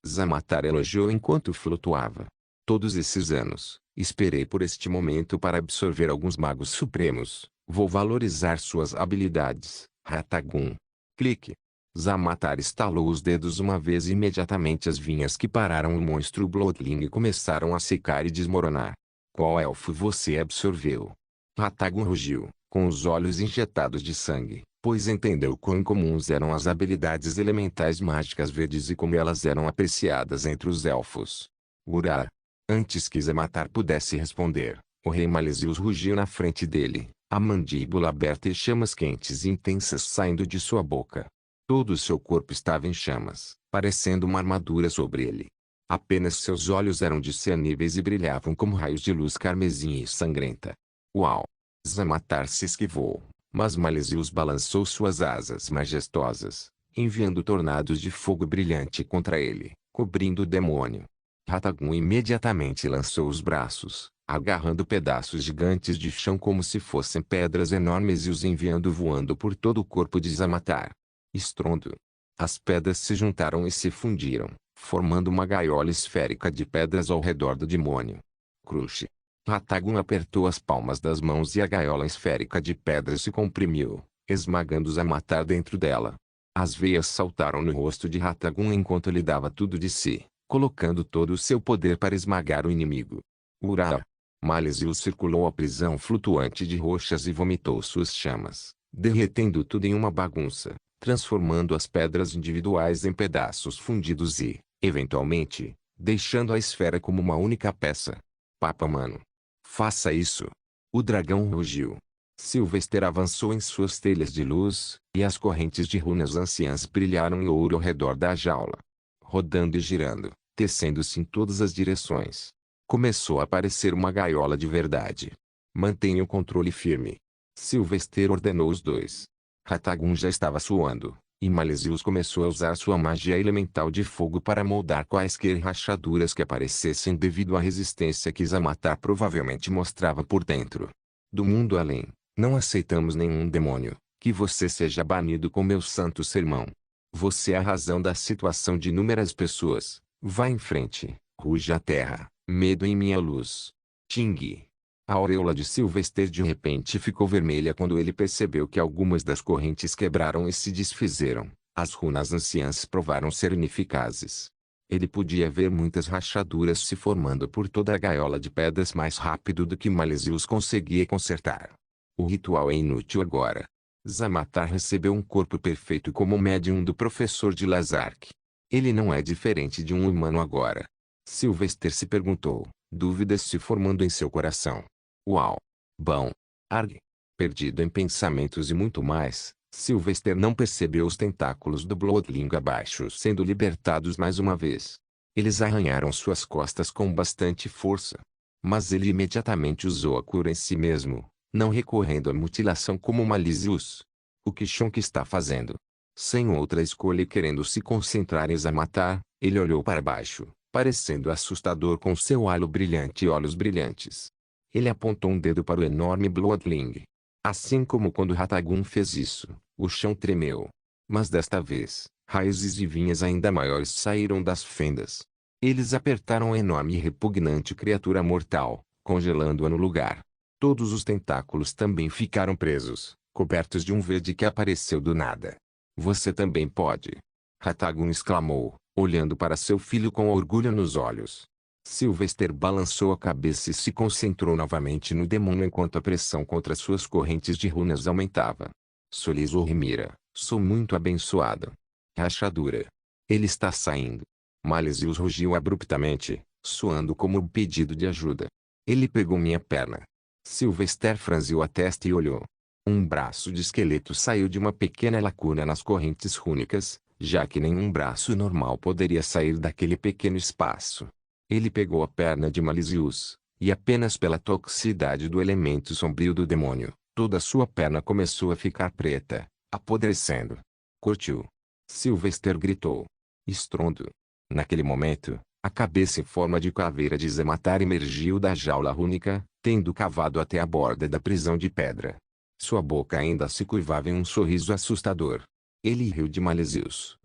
Zamatar elogiou enquanto flutuava. Todos esses anos, esperei por este momento para absorver alguns magos supremos. Vou valorizar suas habilidades, Ratagun. Clique. Zamatar estalou os dedos uma vez e imediatamente as vinhas que pararam o monstro Bloodling começaram a secar e desmoronar. Qual elfo você absorveu? Ratagun rugiu, com os olhos injetados de sangue, pois entendeu quão incomuns eram as habilidades elementais mágicas verdes e como elas eram apreciadas entre os elfos. Urá! Antes que Zamatar pudesse responder, o rei Malesius rugiu na frente dele, a mandíbula aberta e chamas quentes e intensas saindo de sua boca. Todo o seu corpo estava em chamas, parecendo uma armadura sobre ele. Apenas seus olhos eram discerníveis e brilhavam como raios de luz carmesim e sangrenta. Uau! Zamatar se esquivou, mas Malisius balançou suas asas majestosas, enviando tornados de fogo brilhante contra ele, cobrindo o demônio. Ratagun imediatamente lançou os braços, agarrando pedaços gigantes de chão como se fossem pedras enormes e os enviando voando por todo o corpo de Zamatar. Estrondo. As pedras se juntaram e se fundiram, formando uma gaiola esférica de pedras ao redor do demônio. Crush. Ratagun apertou as palmas das mãos e a gaiola esférica de pedras se comprimiu, esmagando Zamatar dentro dela. As veias saltaram no rosto de Ratagun enquanto ele dava tudo de si, colocando todo o seu poder para esmagar o inimigo. Urá! Malisius circulou a prisão flutuante de rochas e vomitou suas chamas, derretendo tudo em uma bagunça, transformando as pedras individuais em pedaços fundidos e, eventualmente, deixando a esfera como uma única peça. Papa Mano. Faça isso. O dragão rugiu. Sylvester avançou em suas telhas de luz, e as correntes de runas anciãs brilharam em ouro ao redor da jaula. Rodando e girando, tecendo-se em todas as direções. Começou a aparecer uma gaiola de verdade. Mantenha o controle firme. Sylvester ordenou os dois. Ratagun já estava suando, e Malisius começou a usar sua magia elemental de fogo para moldar quaisquer rachaduras que aparecessem devido à resistência que Zamatar provavelmente mostrava por dentro. Do mundo além, não aceitamos nenhum demônio, que você seja banido com meu santo sermão. Você é a razão da situação de inúmeras pessoas. Vá em frente, ruge a terra, medo em minha luz. Ting. A auréola de Sylvester de repente ficou vermelha quando ele percebeu que algumas das correntes quebraram e se desfizeram. As runas anciãs provaram ser ineficazes. Ele podia ver muitas rachaduras se formando por toda a gaiola de pedras mais rápido do que Malisius conseguia consertar. O ritual é inútil agora. Zamatar recebeu um corpo perfeito como o médium do professor de Lazark. Ele não é diferente de um humano agora. Sylvester se perguntou, dúvidas se formando em seu coração. Uau! Bom! Arg! Perdido em pensamentos e muito mais, Sylvester não percebeu os tentáculos do Bloodling abaixo sendo libertados mais uma vez. Eles arranharam suas costas com bastante força. Mas ele imediatamente usou a cura em si mesmo, não recorrendo à mutilação como Malisius. O que Shonk está fazendo? Sem outra escolha e querendo se concentrar em Zamatar, ele olhou para baixo, parecendo assustador com seu halo brilhante e olhos brilhantes. Ele apontou um dedo para o enorme Bloodling. Assim como quando Ratagun fez isso, o chão tremeu. Mas desta vez, raízes e vinhas ainda maiores saíram das fendas. Eles apertaram a enorme e repugnante criatura mortal, congelando-a no lugar. Todos os tentáculos também ficaram presos, cobertos de um verde que apareceu do nada. Você também pode. Ratagun exclamou, olhando para seu filho com orgulho nos olhos. Sylvester balançou a cabeça e se concentrou novamente no demônio enquanto a pressão contra suas correntes de runas aumentava. Solizou Rimira, sou muito abençoado. Rachadura. Ele está saindo. Malisius rugiu abruptamente, suando como um pedido de ajuda. Ele pegou minha perna. Sylvester franziu a testa e olhou. Um braço de esqueleto saiu de uma pequena lacuna nas correntes rúnicas, já que nenhum braço normal poderia sair daquele pequeno espaço. Ele pegou a perna de Malisius, e apenas pela toxicidade do elemento sombrio do demônio, toda sua perna começou a ficar preta, apodrecendo. Curtiu. Sylvester gritou. Estrondo. Naquele momento, a cabeça em forma de caveira de Zamatar emergiu da jaula rúnica, tendo cavado até a borda da prisão de pedra. Sua boca ainda se curvava em um sorriso assustador. Ele riu de Malisius.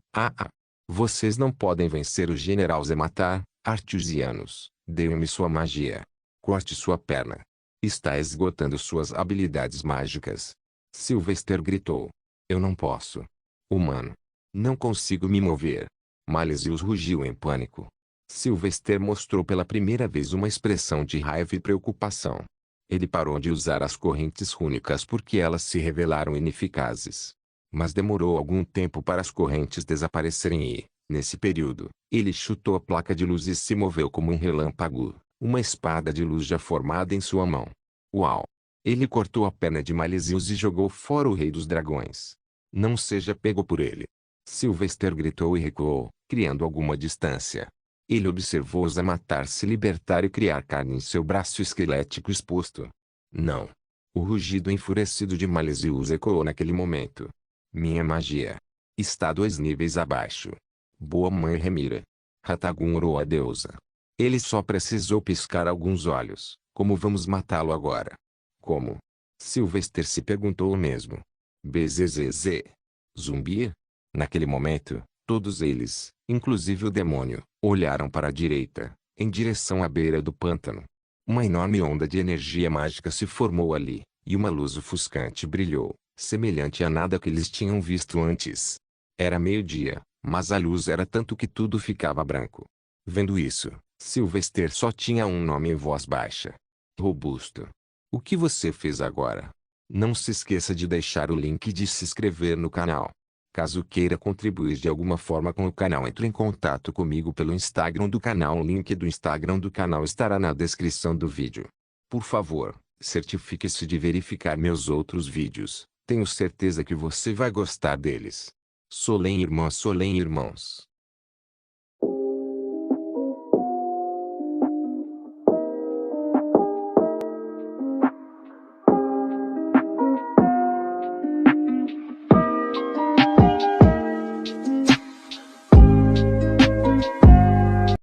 Vocês não podem vencer o General Zamatar, Artusianos. Dê-me sua magia. Corte sua perna. Está esgotando suas habilidades mágicas. Sylvester gritou. Eu não posso. Humano. Não consigo me mover. Malisius rugiu em pânico. Sylvester mostrou pela primeira vez uma expressão de raiva e preocupação. Ele parou de usar as correntes rúnicas porque elas se revelaram ineficazes. Mas demorou algum tempo para as correntes desaparecerem e, nesse período, ele chutou a placa de luz e se moveu como um relâmpago, uma espada de luz já formada em sua mão. Uau! Ele cortou a perna de Malisius e jogou fora o rei dos dragões. Não seja pego por ele. Sylvester gritou e recuou, criando alguma distância. Ele observou Zamatar se libertar e criar carne em seu braço esquelético exposto. Não. O rugido enfurecido de Malesius ecoou naquele momento. Minha magia. Está 2 níveis abaixo. Boa mãe Remira. Ratagun orou a deusa. Ele só precisou piscar alguns olhos. Como vamos matá-lo agora? Como? Sylvester se perguntou o mesmo. Bzzz. Zumbi? Naquele momento, todos eles, inclusive o demônio, olharam para a direita, em direção à beira do pântano. Uma enorme onda de energia mágica se formou ali, e uma luz ofuscante brilhou, semelhante a nada que eles tinham visto antes. Era meio-dia, mas a luz era tanto que tudo ficava branco. Vendo isso, Sylvester só tinha um nome em voz baixa. Robusto. O que você fez agora? Não se esqueça de deixar o link e de se inscrever no canal. Caso queira contribuir de alguma forma com o canal, entre em contato comigo pelo Instagram do canal. O link do Instagram do canal estará na descrição do vídeo. Por favor, certifique-se de verificar meus outros vídeos. Tenho certeza que você vai gostar deles. Solem irmãs, Solem irmãos.